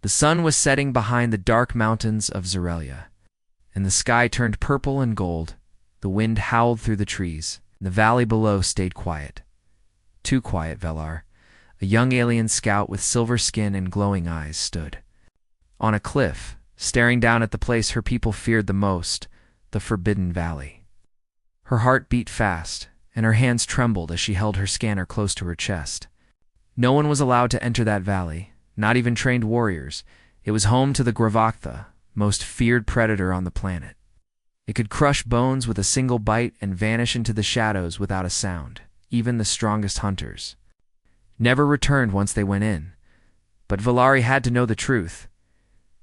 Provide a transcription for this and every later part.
The sun was setting behind the dark mountains of Zorelia, and the sky turned purple and gold. The wind howled through the trees. The valley below stayed quiet. Too quiet, Velar. A young alien scout with silver skin and glowing eyes stood on a cliff, staring down at the place her people feared the most, the Forbidden Valley. Her heart beat fast, and her hands trembled as she held her scanner close to her chest. No one was allowed to enter that valley, not even trained warriors. It was home to the Gravaktha, most feared predator on the planet. It could crush bones with a single bite and vanish into the shadows without a sound. Even the strongest hunters never returned once they went in. But Valari had to know the truth.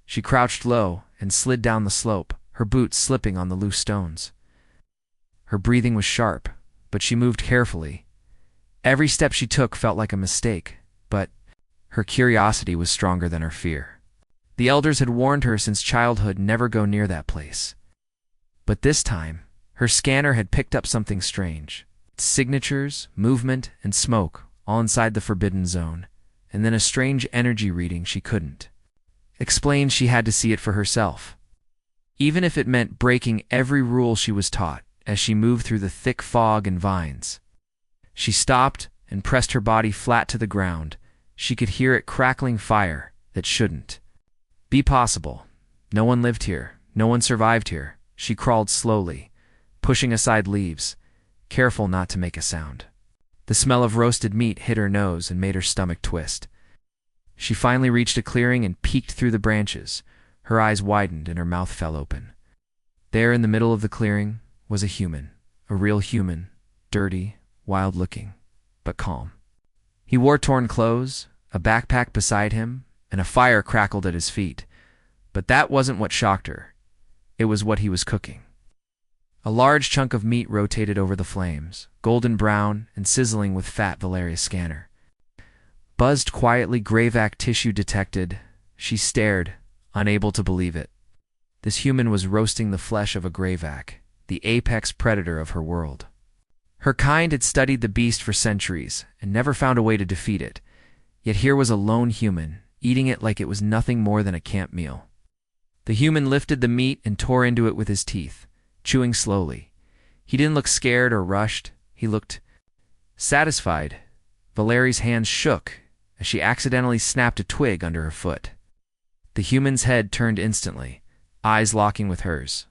She crouched low and slid down the slope, her boots slipping on the loose stones. Her breathing was sharp, but she moved carefully. Every step she took felt like a mistake, but her curiosity was stronger than her fear. The elders had warned her since childhood never go near that place. But this time, her scanner had picked up something strange. Signatures, movement, and smoke, all inside the forbidden zone, and then a strange energy reading she couldn't explain. She had to see it for herself, even if it meant breaking every rule she was taught. As she moved through the thick fog and vines, she stopped and pressed her body flat to the ground. She could hear it crackling fire that shouldn't be possible. No one lived here. No one survived here. She crawled slowly, pushing aside leaves, careful not to make a sound. The smell of roasted meat hit her nose and made her stomach twist. She finally reached a clearing and peeked through the branches. Her eyes widened and her mouth fell open. There in the middle of the clearing was a human, a real human, dirty, wild-looking, but calm. He wore torn clothes, a backpack beside him, and a fire crackled at his feet. But that wasn't what shocked her. It was what he was cooking. A large chunk of meat rotated over the flames, golden brown and sizzling with fat. Valeria's scanner buzzed quietly. Gravac tissue detected. She stared, unable to believe it. This human was roasting the flesh of a Gravac, the apex predator of her world. Her kind had studied the beast for centuries and never found a way to defeat it. Yet here was a lone human, eating it like it was nothing more than a camp meal. The human lifted the meat and tore into it with his teeth, chewing slowly. He didn't look scared or rushed. He looked satisfied. Valeri's hands shook as she accidentally snapped a twig under her foot. The human's head turned instantly, eyes locking with hers.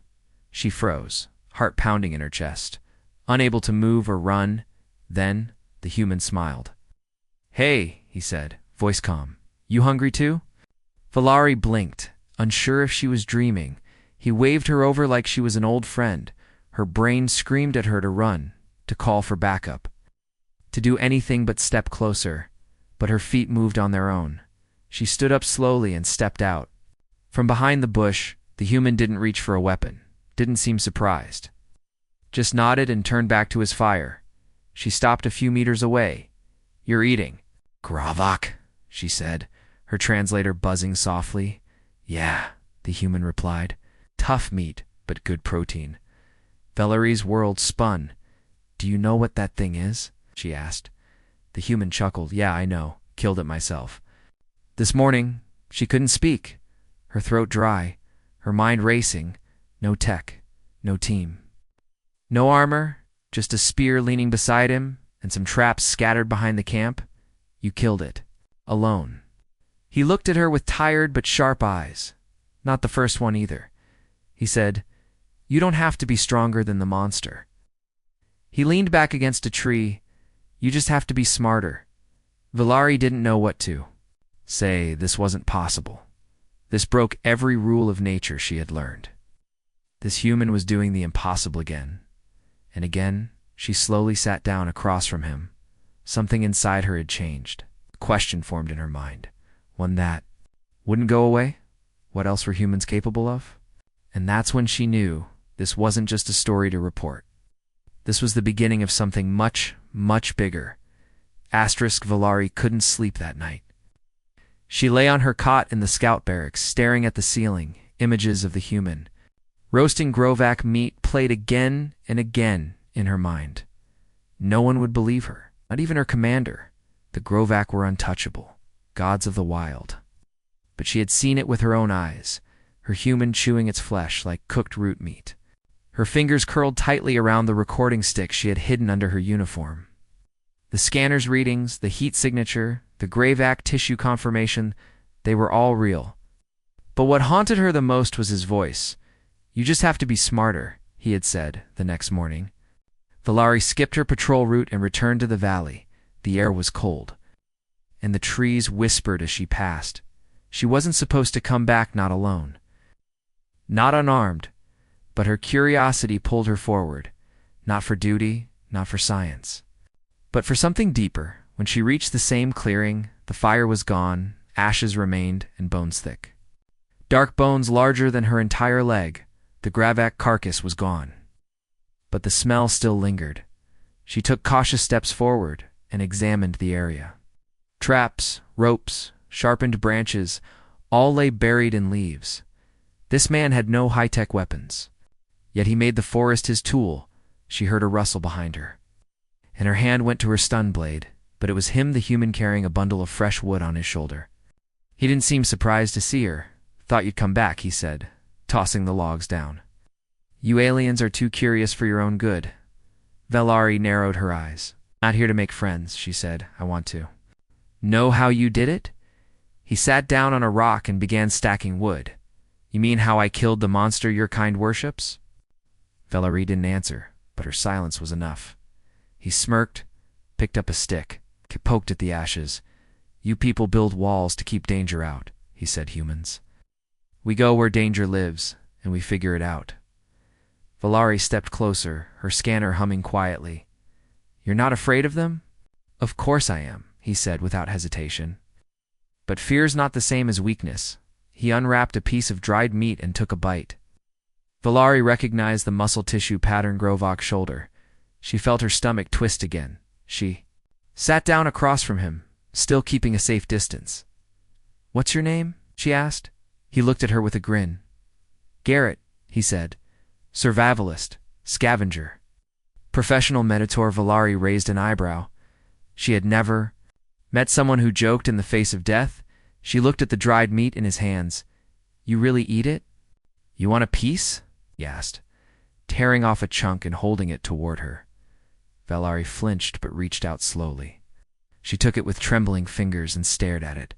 She froze, heart pounding in her chest, unable to move or run. Then the human smiled. "Hey," he said, voice calm. "You hungry too?" Valari blinked, unsure if she was dreaming. He waved her over like she was an old friend. Her brain screamed at her to run, to call for backup, to do anything but step closer. But her feet moved on their own. She stood up slowly and stepped out. From behind the bush, the human didn't reach for a weapon, didn't seem surprised. Just nodded and turned back to his fire. She stopped a few meters away. "You're eating." "Gravak," she said, her translator buzzing softly. "Yeah," the human replied. "Tough meat, but good protein." Valeri's world spun. "Do you know what that thing is?" she asked. The human chuckled. "Yeah, I know. Killed it myself." This morning, she couldn't speak. Her throat dry, her mind racing. No tech, no team. No armor, just a spear leaning beside him and some traps scattered behind the camp. You killed it. Alone. He looked at her with tired but sharp eyes. Not the first one either. He said, "You don't have to be stronger than the monster." He leaned back against a tree. "You just have to be smarter." Valari didn't know what to say. This wasn't possible. This broke every rule of nature she had learned. This human was doing the impossible again. And again, she slowly sat down across from him. Something inside her had changed. A question formed in her mind. One that wouldn't go away. What else were humans capable of? And that's when she knew this wasn't just a story to report. This was the beginning of something much, much bigger. Valari couldn't sleep that night. She lay on her cot in the scout barracks, staring at the ceiling, images of the human. Roasting Gravac meat played again and again in her mind. No one would believe her, not even her commander. The Gravac were untouchable, gods of the wild. but she had seen it with her own eyes, her human chewing its flesh like cooked root meat. Her fingers curled tightly around the recording stick she had hidden under her uniform. The scanner's readings, the heat signature, the Gravac tissue confirmation, they were all real. But what haunted her the most was his voice. "You just have to be smarter," he had said the next morning. Valari skipped her patrol route and returned to the valley. The air was cold, and the trees whispered as she passed. She wasn't supposed to come back not alone, not unarmed, but her curiosity pulled her forward, not for duty, not for science, but for something deeper. When she reached the same clearing, the fire was gone, ashes remained, and bones thick. Dark bones larger than her entire leg. The Gravac carcass was gone. But the smell still lingered. She took cautious steps forward and examined the area. Traps, ropes, sharpened branches, all lay buried in leaves. This man had no high-tech weapons. Yet he made the forest his tool. She heard a rustle behind her, and her hand went to her stun blade, but it was him, the human, carrying a bundle of fresh wood on his shoulder. He didn't seem surprised to see her. "Thought you'd come back," he said, tossing the logs down. "You aliens are too curious for your own good." Valari narrowed her eyes. "Not here to make friends," she said. "I want to." "Know how you did it?" He sat down on a rock and began stacking wood. "You mean how I killed the monster your kind worships?" Valari didn't answer, but her silence was enough. He smirked, picked up a stick, poked at the ashes. "You people build walls to keep danger out," he said. "Humans, we go where danger lives, and we figure it out." Valari stepped closer, her scanner humming quietly. "You're not afraid of them?" "Of course I am," he said without hesitation. "But fear's not the same as weakness." He unwrapped a piece of dried meat and took a bite. Valari recognized the muscle tissue pattern Grovak's shoulder. She felt her stomach twist again. She sat down across from him, still keeping a safe distance. "What's your name?" she asked. He looked at her with a grin. "Garrett," he said. "Survivalist, scavenger." Professional meditor. Valari raised an eyebrow. She had never met someone who joked in the face of death. She looked at the dried meat in his hands. "You really eat it?" "You want a piece?" he asked, tearing off a chunk and holding it toward her. Valari flinched but reached out slowly. She took it with trembling fingers and stared at it.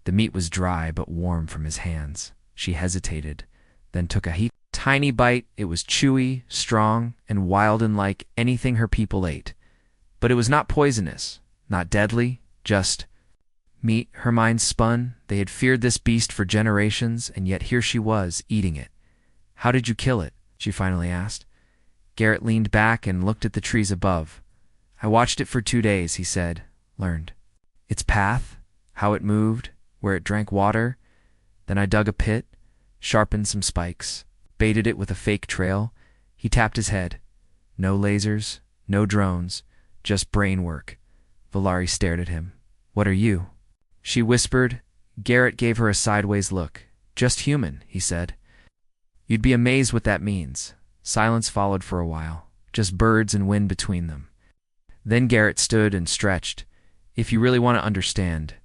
The meat was dry but warm from his hands. She hesitated, then took a tiny bite. It was chewy, strong, and wild, unlike anything her people ate. But it was not poisonous, not deadly, just meat. Her mind spun. They had feared this beast for generations, and yet here she was, eating it. "How did you kill it?" she finally asked. Garrett leaned back and looked at the trees above. "I watched it for 2 days," he said. "Learned its path, how it moved, where it drank water. Then I dug a pit, sharpened some spikes, baited it with a fake trail." He tapped his head. "No lasers, no drones, just brain work." Valari stared at him. "What are you?" she whispered. Garrett gave her a sideways look. "Just human," he said. "You'd be amazed what that means." Silence followed for a while, just birds and wind between them. Then Garrett stood and stretched. "If you really want to understand,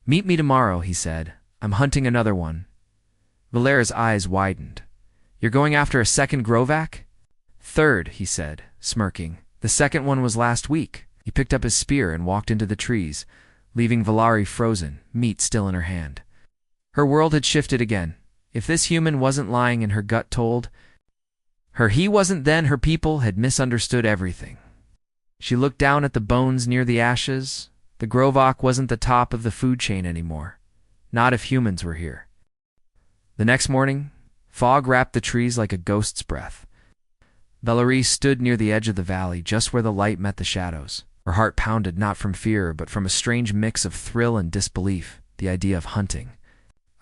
meet me tomorrow," he said. "I'm hunting another one." Valera's eyes widened. "You're going after a second Gravac?" "Third," he said, smirking. "The second one was last week." He picked up his spear and walked into the trees, leaving Valari frozen, meat still in her hand. Her world had shifted again. If this human wasn't lying and her gut told her he wasn't, then her people had misunderstood everything. She looked down at the bones near the ashes. The Gravac wasn't the top of the food chain anymore. Not if humans were here. The next morning, fog wrapped the trees like a ghost's breath. Valari stood near the edge of the valley, just where the light met the shadows. Her heart pounded, not from fear, but from a strange mix of thrill and disbelief, the idea of hunting.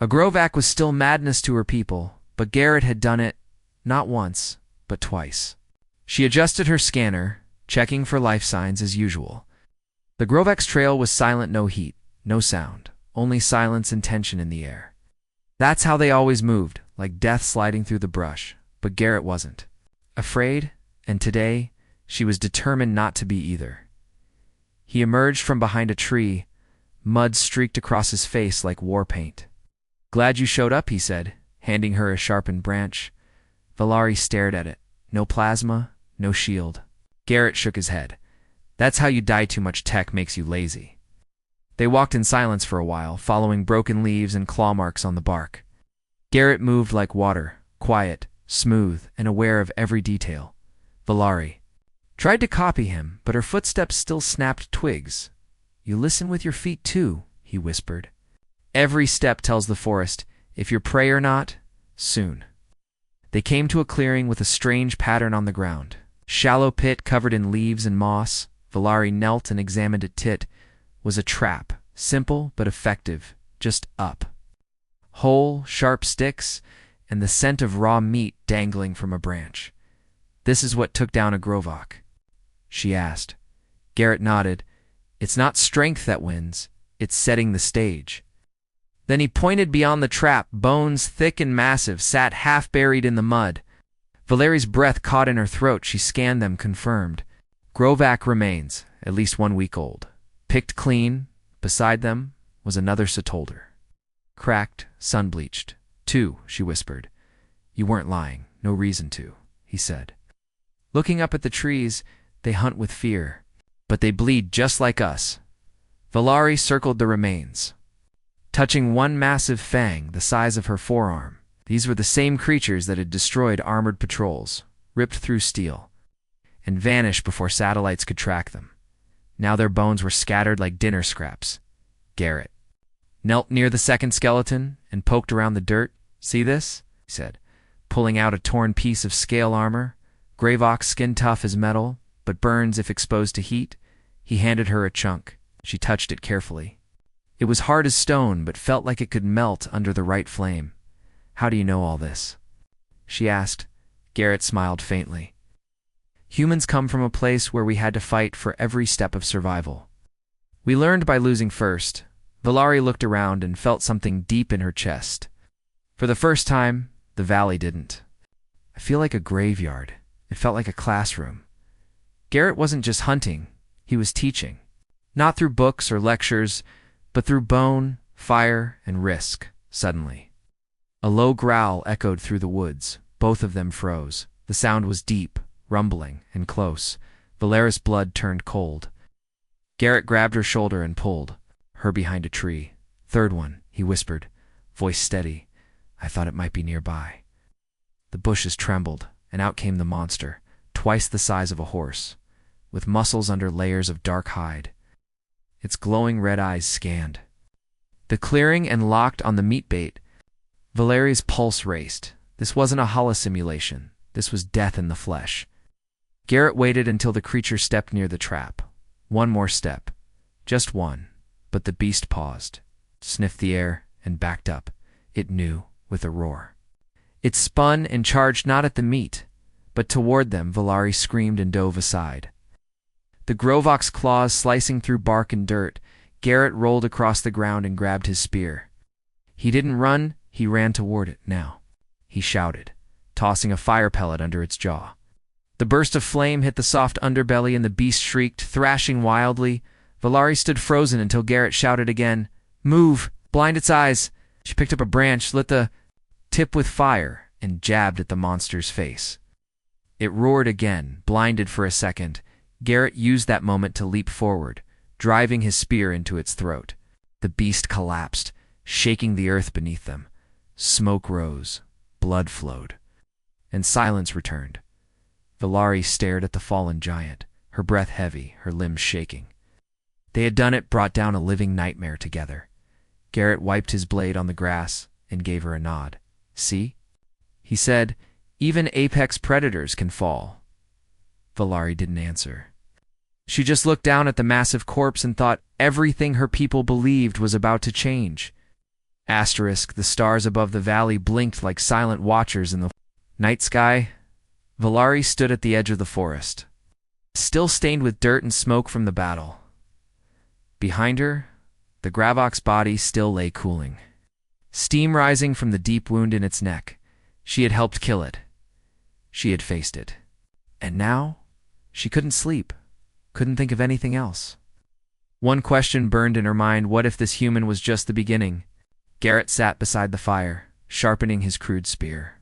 A Gravac was still madness to her people, but Garrett had done it, not once, but twice. She adjusted her scanner, checking for life signs as usual. The Grovac's trail was silent, no heat, no sound, only silence and tension in the air. That's how they always moved, like death sliding through the brush, but Garrett wasn't afraid, and today she was determined not to be either. He emerged from behind a tree, mud streaked across his face like war paint. Glad you showed up, he said, handing her a sharpened branch. Valari stared at it. No plasma, no shield. Garrett shook his head. That's how you die. Too much tech makes you lazy. They walked in silence for a while, following broken leaves and claw marks on the bark. Garrett moved like water, quiet, smooth, and aware of every detail. Valari tried to copy him, but her footsteps still snapped twigs. You listen with your feet too, he whispered. Every step tells the forest, if you're prey or not, soon. They came to a clearing with a strange pattern on the ground. Shallow pit covered in leaves and moss. Valari knelt and examined it. It was a trap, simple but effective, just up. Hole, sharp sticks, and the scent of raw meat dangling from a branch. This is what took down a Grovok, she asked. Garrett nodded. It's not strength that wins, it's setting the stage. Then he pointed beyond the trap. Bones, thick and massive, sat half buried in the mud. Valari's breath caught in her throat. She scanned them, confirmed. Grovak remains, at least 1 week old. Picked clean. Beside them was another Satolder. Cracked, sun-bleached. 2, she whispered. You weren't lying. No reason to, he said. Looking up at the trees, they hunt with fear. But they bleed just like us. Valari circled the remains, touching one massive fang the size of her forearm. These were the same creatures that had destroyed armored patrols, ripped through steel, and vanished before satellites could track them. Now their bones were scattered like dinner scraps. Garrett knelt near the second skeleton and poked around the dirt. See this? He said, pulling out a torn piece of scale armor. Gravok's skin tough as metal, but burns if exposed to heat. He handed her a chunk. She touched it carefully. It was hard as stone, but felt like it could melt under the right flame. How do you know all this? She asked. Garrett smiled faintly. Humans come from a place where we had to fight for every step of survival. We learned by losing first. Valari looked around and felt something deep in her chest. For the first time, the valley didn't. I feel like a graveyard. It felt like a classroom. Garrett wasn't just hunting, he was teaching. Not through books or lectures, but through bone, fire, and risk. Suddenly, a low growl echoed through the woods. Both of them froze. The sound was deep, rumbling, and close. Valera's blood turned cold. Garrett grabbed her shoulder and pulled her behind a tree. Third one, he whispered, voice steady. I thought it might be nearby. The bushes trembled, and out came the monster, twice the size of a horse, with muscles under layers of dark hide. Its glowing red eyes scanned the clearing and locked on the meat bait. Valeri's pulse raced. This wasn't a holosimulation. This was death in the flesh. Garrett waited until the creature stepped near the trap. One more step. Just one. But the beast paused, sniffed the air, and backed up. It knew, with a roar. It spun and charged not at the meat, but toward them. Valari screamed and dove aside. The Grovok's claws slicing through bark and dirt. Garrett rolled across the ground and grabbed his spear. He didn't run, he ran toward it. Now, he shouted, tossing a fire pellet under its jaw. The burst of flame hit the soft underbelly and the beast shrieked, thrashing wildly. Valari stood frozen until Garrett shouted again, Move! Blind its eyes! She picked up a branch, lit the tip with fire, and jabbed at the monster's face. It roared again, blinded for a second. Garrett used that moment to leap forward, driving his spear into its throat. The beast collapsed, shaking the earth beneath them. Smoke rose, blood flowed, and silence returned. Valari stared at the fallen giant, her breath heavy, her limbs shaking. They had done it, brought down a living nightmare together. Garrett wiped his blade on the grass and gave her a nod. See? He said, even apex predators can fall. Valari didn't answer. She just looked down at the massive corpse and thought everything her people believed was about to change. Asterisk, the stars above the valley blinked like silent watchers in the night sky. Valari stood at the edge of the forest, still stained with dirt and smoke from the battle. Behind her, the Gravok's body still lay cooling, steam rising from the deep wound in its neck. She had helped kill it. She had faced it. And now, she couldn't sleep, couldn't think of anything else. One question burned in her mind: what if this human was just the beginning? Garrett sat beside the fire, sharpening his crude spear.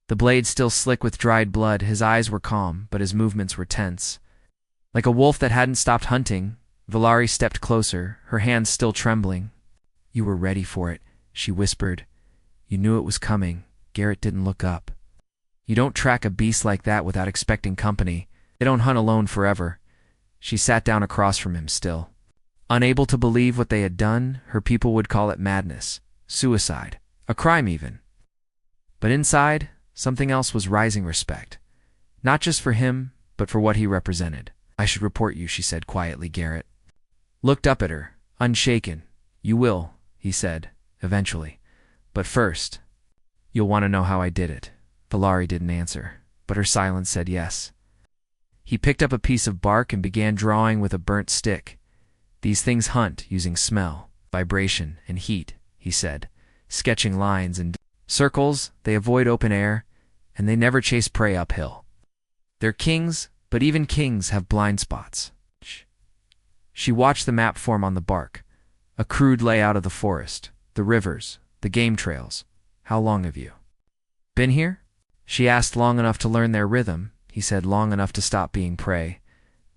The blade still slick with dried blood, his eyes were calm, but his movements were tense. Like a wolf that hadn't stopped hunting, Valari stepped closer, her hands still trembling. "You were ready for it," she whispered. "You knew it was coming." Garrett didn't look up. "You don't track a beast like that without expecting company. They don't hunt alone forever." She sat down across from him still. Unable to believe what they had done, her people would call it madness, suicide, a crime even. But inside, something else was rising respect. Not just for him, but for what he represented. "I should report you," she said quietly. Garrett looked up at her, unshaken. "You will," he said, "eventually. But first, you'll want to know how I did it." Valari didn't answer, but her silence said yes. He picked up a piece of bark and began drawing with a burnt stick. "These things hunt using smell, vibration, and heat," he said, sketching lines and circles. "They avoid open air, and they never chase prey uphill. They're kings, but even kings have blind spots." She watched the map form on the bark, a crude layout of the forest, the rivers, the game trails. "How long have you been here?" She asked. "Long enough to learn their rhythm," he said. "Long enough to stop being prey."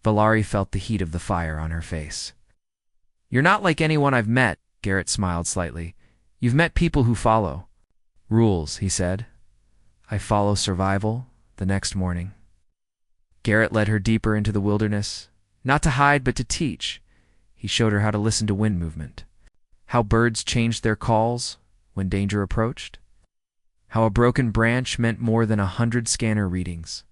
Valari felt the heat of the fire on her face. "You're not like anyone I've met," Garrett smiled slightly. "You've met people who follow rules," he said. "I follow survival." The next morning, Garrett led her deeper into the wilderness, not to hide but to teach. He showed her how to listen to wind movement, how birds changed their calls when danger approached, how a broken branch meant more than 100 scanner readings.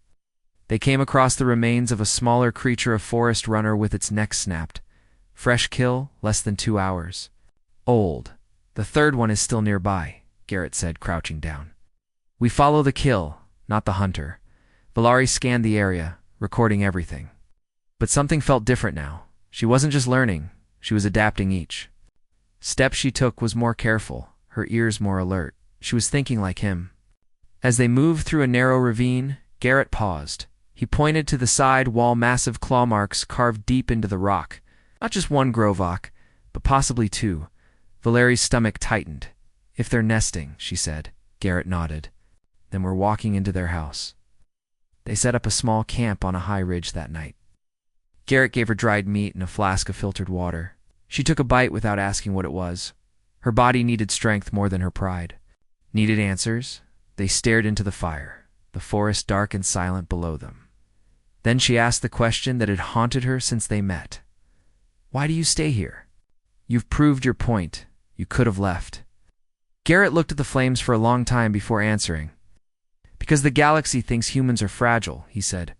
They came across the remains of a smaller creature, a forest runner with its neck snapped. Fresh kill, less than 2 hours. Old. "The third one is still nearby," Garrett said, crouching down. "We follow the kill, not the hunter." Valari scanned the area, recording everything. But something felt different now. She wasn't just learning, she was adapting. Each step she took was more careful, her ears more alert. She was thinking like him. As they moved through a narrow ravine, Garrett paused. He pointed to the side wall, massive claw marks carved deep into the rock. Not just one grovok, but possibly two. Valeri's stomach tightened. "If they're nesting," she said. Garrett nodded. "Then we're walking into their house." They set up a small camp on a high ridge that night. Garrett gave her dried meat and a flask of filtered water. She took a bite without asking what it was. Her body needed strength more than her pride. Needed answers. They stared into the fire, the forest dark and silent below them. Then she asked the question that had haunted her since they met. "Why do you stay here? You've proved your point. You could have left." Garrett looked at the flames for a long time before answering. "Because the galaxy thinks humans are fragile," he said.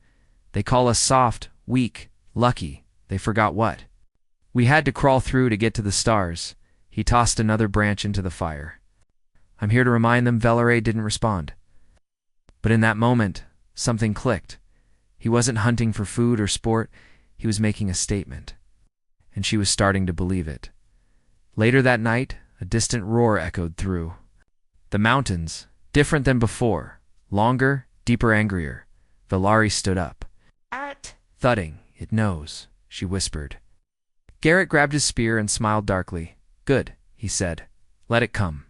"They call us soft, weak, lucky. They forgot what we had to crawl through to get to the stars." He tossed another branch into the fire. "I'm here to remind them." Valari didn't respond. But in that moment, something clicked. He wasn't hunting for food or sport. He was making a statement. And she was starting to believe it. Later that night, a distant roar echoed through the mountains, different than before, longer, deeper, angrier. Valari stood up. Thudding. "It knows," she whispered. Garrett grabbed his spear and smiled darkly. "Good," he said. "Let it come."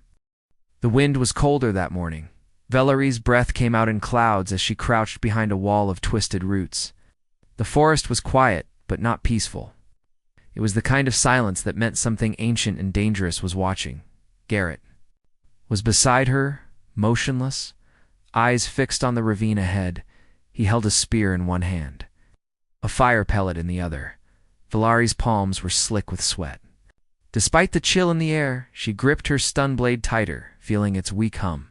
The wind was colder that morning. Valari's breath came out in clouds as she crouched behind a wall of twisted roots. The forest was quiet, but not peaceful. It was the kind of silence that meant something ancient and dangerous was watching. Garrett was beside her, motionless, eyes fixed on the ravine ahead. He held a spear in one hand, a fire pellet in the other. Valari's palms were slick with sweat. Despite the chill in the air, she gripped her stun blade tighter, feeling its weak hum.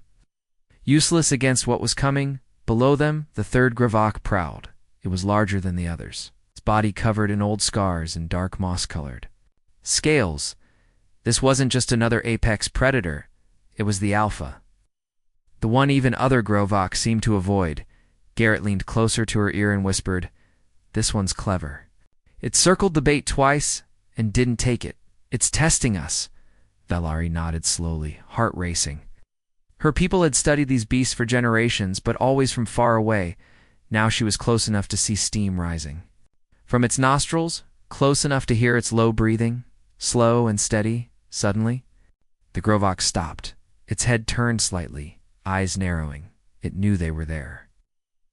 Useless against what was coming. Below them, the third grovok prowled. It was larger than the others, its body covered in old scars and dark moss-colored scales. This wasn't just another apex predator. It was the alpha, the one even other grovok seemed to avoid. Garrett leaned closer to her ear and whispered, "This one's clever. It circled the bait twice and didn't take it. It's testing us." Valari nodded slowly, heart racing. Her people had studied these beasts for generations, but always from far away. Now she was close enough to see steam rising from its nostrils, close enough to hear its low breathing, slow and steady. Suddenly, The Grovok stopped. Its head turned slightly, eyes narrowing. It knew they were there.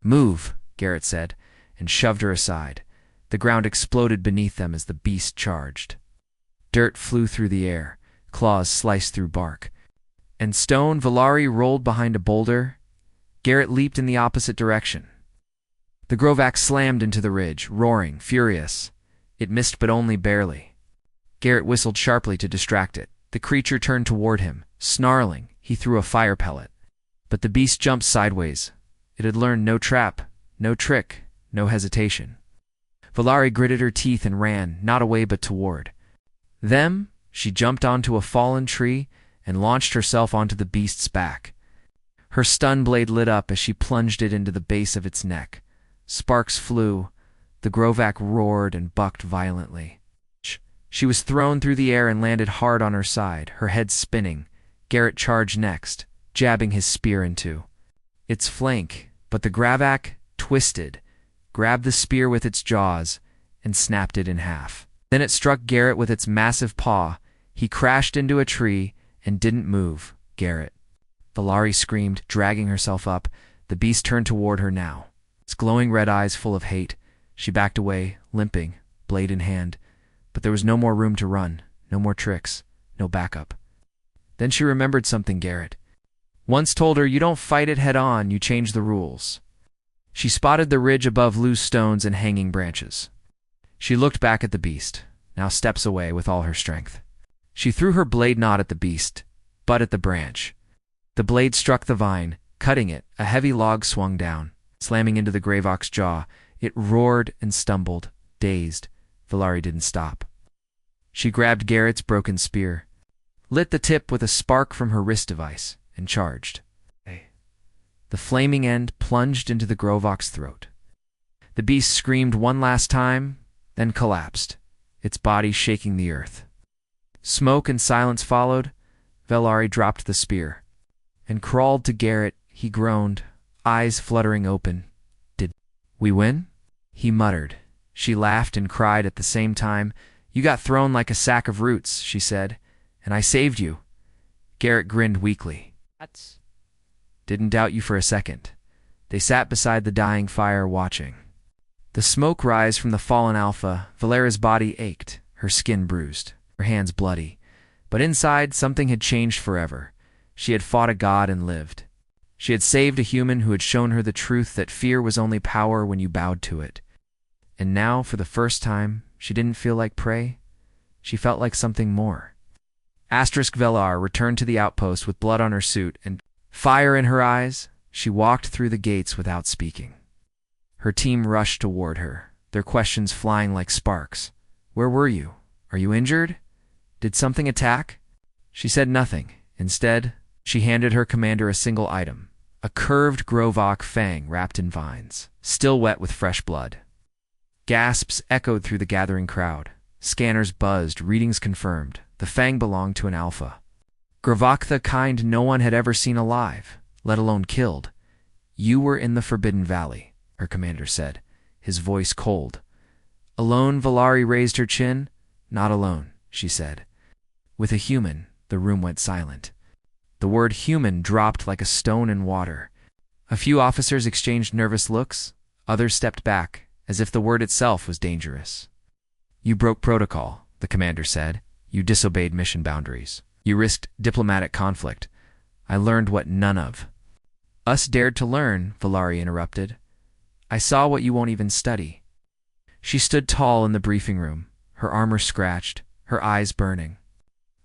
"Move," Garrett said, and shoved her aside. The ground exploded beneath them as the beast charged. Dirt flew through the air, claws sliced through bark. And stone. Valari rolled behind a boulder. Garrett leaped in the opposite direction. The Grovok slammed into the ridge, roaring, furious. It missed, but only barely. Garrett whistled sharply to distract it. The creature turned toward him. Snarling, he threw a fire pellet. But the beast jumped sideways. It had learned no trap, no trick, no hesitation. Valari gritted her teeth and ran, not away but toward them. She jumped onto a fallen tree and launched herself onto the beast's back. Her stun blade lit up as she plunged it into the base of its neck. Sparks flew. The Grovok roared and bucked violently. She was thrown through the air and landed hard on her side, her head spinning. Garrett charged next, jabbing his spear into its flank, but the Grovok twisted, grabbed the spear with its jaws, and snapped it in half. Then it struck Garrett with its massive paw. He crashed into a tree and didn't move. Garrett. Valari screamed, dragging herself up. The beast turned toward her now, its glowing red eyes full of hate. She backed away, limping, blade in hand. But there was no more room to run, no more tricks, no backup. Then she remembered something Garrett once told her: you don't fight it head on, you change the rules. She spotted the ridge above loose stones and hanging branches. She looked back at the beast, now steps away with all her strength. She threw her blade not at the beast, but at the branch. The blade struck the vine, cutting it. A heavy log swung down, slamming into the Grovok's jaw. It roared and stumbled, dazed. Valari didn't stop. She grabbed Garrett's broken spear, lit the tip with a spark from her wrist device, and charged. The flaming end plunged into the Grovok's throat. The beast screamed one last time, then collapsed, its body shaking the earth. Smoke and silence followed. Valari dropped the spear and crawled to Garrett. He groaned, eyes fluttering open. "Did we win?" he muttered. She laughed and cried at the same time. "You got thrown like a sack of roots," she said, "and I saved you." Garrett grinned weakly. "Didn't doubt you for a second." They sat beside the dying fire, watching the smoke rise from the fallen Alpha. Valera's body ached, her skin bruised, her hands bloody. But inside, something had changed forever. She had fought a god and lived. She had saved a human who had shown her the truth that fear was only power when you bowed to it. And now, for the first time, she didn't feel like prey. She felt like something more. Velar returned to the outpost with blood on her suit and fire in her eyes. She walked through the gates without speaking. Her team rushed toward her, their questions flying like sparks. "Where were you? Are you injured? Did something attack?" She said nothing. Instead, she handed her commander a single item, a curved Grovok fang wrapped in vines, still wet with fresh blood. Gasps echoed through the gathering crowd. Scanners buzzed, readings confirmed. The fang belonged to an Alpha. Grovok, the kind no one had ever seen alive, let alone killed. "You were in the Forbidden Valley," her commander said, his voice cold. "Alone?" Valari raised her chin. "Not alone," she said. With a human, the room went silent. The word human dropped like a stone in water. A few officers exchanged nervous looks. Others stepped back, as if the word itself was dangerous. "You broke protocol," the commander said. "You disobeyed mission boundaries. You risked diplomatic conflict. I learned what none of us dared to learn," Valari interrupted. "I saw what you won't even study." She stood tall in the briefing room, her armor scratched, her eyes burning.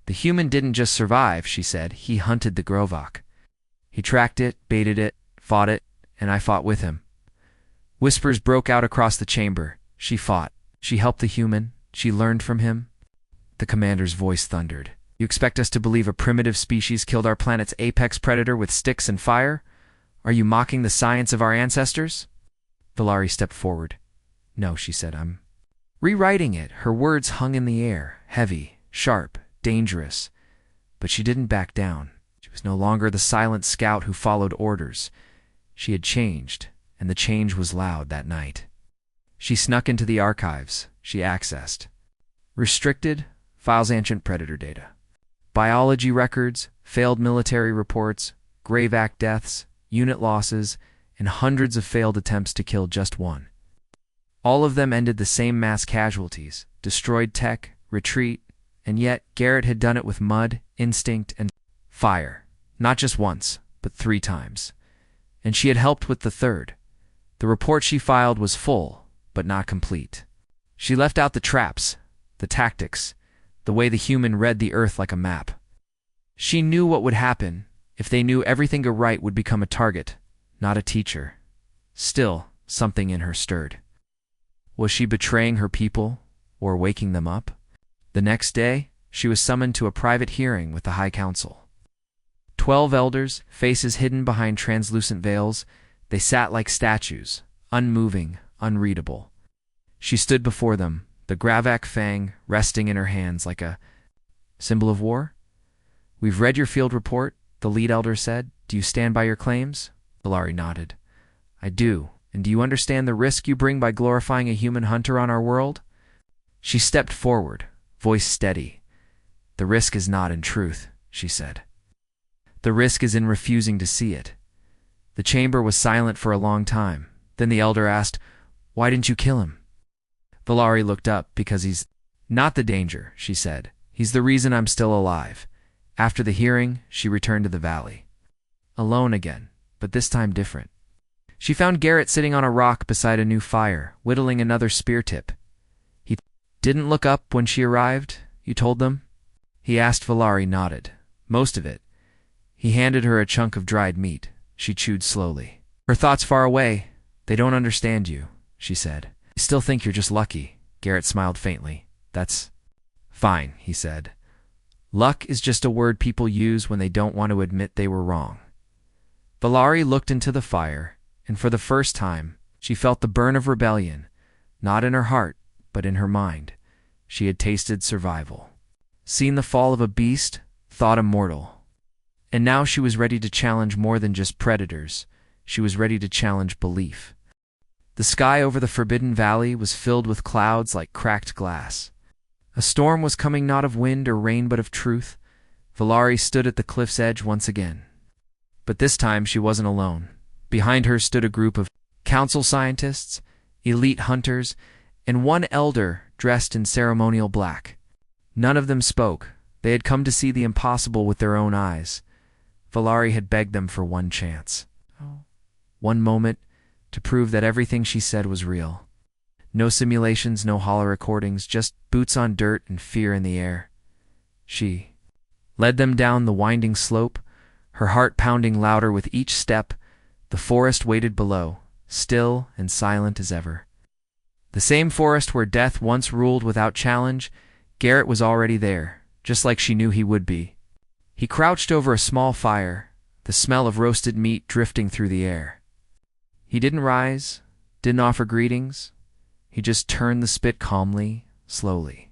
"The human didn't just survive," she said. "He hunted the Grovok. He tracked it, baited it, fought it, and I fought with him." Whispers broke out across the chamber. She fought. She helped the human. She learned from him. The commander's voice thundered. "You expect us to believe a primitive species killed our planet's apex predator with sticks and fire? Are you mocking the science of our ancestors?" Valari stepped forward. "No," she said, "I'm rewriting it." Her words hung in the air, heavy, sharp, dangerous. But she didn't back down. She was no longer the silent scout who followed orders. She had changed, and the change was loud that night. She snuck into the archives. She accessed. Restricted, files ancient predator data. Biology records, failed military reports, grave act deaths, unit losses, and hundreds of failed attempts to kill just one. All of them ended the same mass casualties, destroyed tech, retreat, and yet Garrett had done it with mud, instinct, and fire. Not just once, but 3 times. And she had helped with the third. The report she filed was full, but not complete. She left out the traps, the tactics, the way the human read the earth like a map. She knew what would happen if they knew everything go right would become a target, not a teacher. Still, something in her stirred. Was she betraying her people, or waking them up? The next day, she was summoned to a private hearing with the High Council. 12 elders, faces hidden behind translucent veils, they sat like statues, unmoving, unreadable. She stood before them, the Gravak fang resting in her hands like a symbol of war. "We've read your field report," the lead elder said. "Do you stand by your claims?" Valari nodded. "I do. And do you understand the risk you bring by glorifying a human hunter on our world?" She stepped forward, voice steady. "The risk is not in truth," she said. "The risk is in refusing to see it." The chamber was silent for a long time. Then the elder asked, "Why didn't you kill him?" Valari looked up. "Because he's not the danger," she said. "He's the reason I'm still alive." After the hearing, she returned to the valley. Alone again, but this time different. She found Garrett sitting on a rock beside a new fire, whittling another spear tip. "He didn't look up when she arrived, you told them?" He asked. Valari nodded. "Most of it." He handed her a chunk of dried meat. She chewed slowly. Her thoughts far away. "They don't understand you," she said. "I still think you're just lucky." Garrett smiled faintly. "That's fine," he said. "Luck is just a word people use when they don't want to admit they were wrong." Valari looked into the fire, and for the first time, she felt the burn of rebellion, not in her heart, but in her mind. She had tasted survival, seen the fall of a beast, thought immortal. And now she was ready to challenge more than just predators. She was ready to challenge belief. The sky over the Forbidden Valley was filled with clouds like cracked glass. A storm was coming, not of wind or rain, but of truth. Valari stood at the cliff's edge once again. But this time she wasn't alone. Behind her stood a group of council scientists, elite hunters, and one elder dressed in ceremonial black. None of them spoke. They had come to see the impossible with their own eyes. Valari had begged them for one chance. One moment to prove that everything she said was real. No simulations, no hollow recordings, just boots on dirt and fear in the air. She led them down the winding slope, her heart pounding louder with each step. The forest waited below, still and silent as ever. The same forest where death once ruled without challenge. Garrett was already there, just like she knew he would be. He crouched over a small fire, the smell of roasted meat drifting through the air. He didn't rise, didn't offer greetings. He just turned the spit calmly, slowly.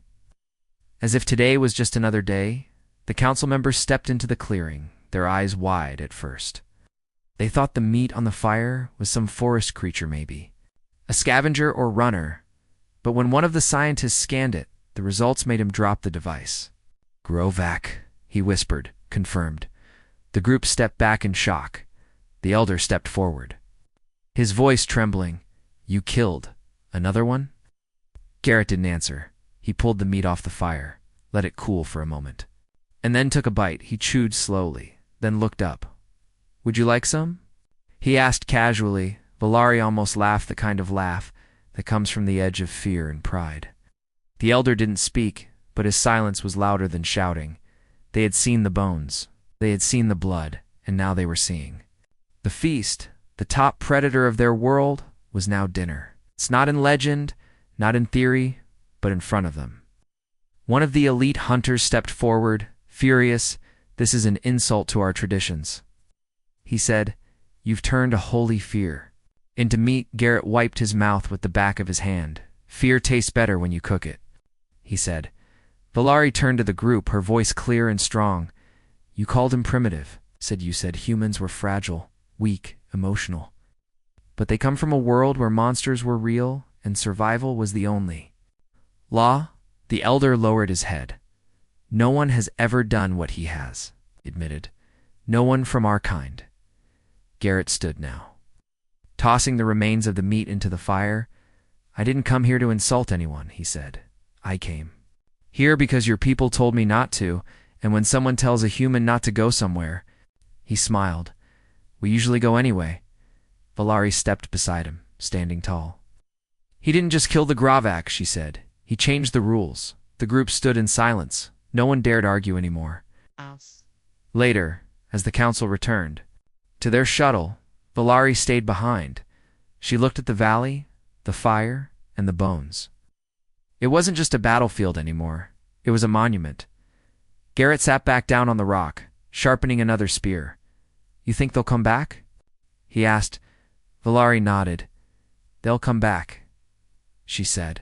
As if today was just another day, the council members stepped into the clearing, their eyes wide at first. They thought the meat on the fire was some forest creature maybe, a scavenger or runner, but when one of the scientists scanned it, the results made him drop the device. "Grovak," he whispered, confirmed. The group stepped back in shock. The elder stepped forward, his voice trembling. "You killed another one?" Garrett didn't answer. He pulled the meat off the fire, let it cool for a moment, and then took a bite. He chewed slowly, then looked up. "Would you like some?" he asked casually. Valari almost laughed, the kind of laugh that comes from the edge of fear and pride. The elder didn't speak, but his silence was louder than shouting. They had seen the bones, they had seen the blood, and now they were seeing. The feast, the top predator of their world, was now dinner. It's not in legend, not in theory, but in front of them. One of the elite hunters stepped forward, furious. "This is an insult to our traditions," he said. "You've turned a holy fear into meat." Garrett wiped his mouth with the back of his hand. "Fear tastes better when you cook it," he said. Valari turned to the group, her voice clear and strong. "You called him primitive. You said humans were fragile, weak, emotional. But they come from a world where monsters were real and survival was the only law." The elder lowered his head. No one has ever done what he has, he admitted. No one from our kind. Garrett stood now, tossing the remains of the meat into the fire. I didn't come here to insult anyone, he said. I came here because your people told me not to, and when someone tells a human not to go somewhere, he smiled. We usually go anyway. Valari stepped beside him, standing tall. He didn't just kill the Gravak, she said. He changed the rules. The group stood in silence. No one dared argue anymore. Later, as the council returned to their shuttle, Valari stayed behind. She looked at the valley, the fire, and the bones. It wasn't just a battlefield anymore. It was a monument. Garrett sat back down on the rock, sharpening another spear. You think they'll come back? He asked. Valari nodded. They'll come back, she said.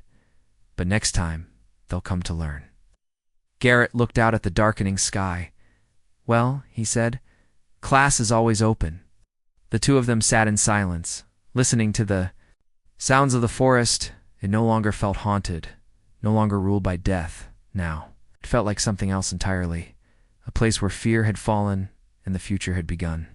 But next time, they'll come to learn. Garrett looked out at the darkening sky. Well, he said, class is always open. The two of them sat in silence, listening to the sounds of the forest. It no longer felt haunted, no longer ruled by death. Now, it felt like something else entirely, a place where fear had fallen and the future had begun.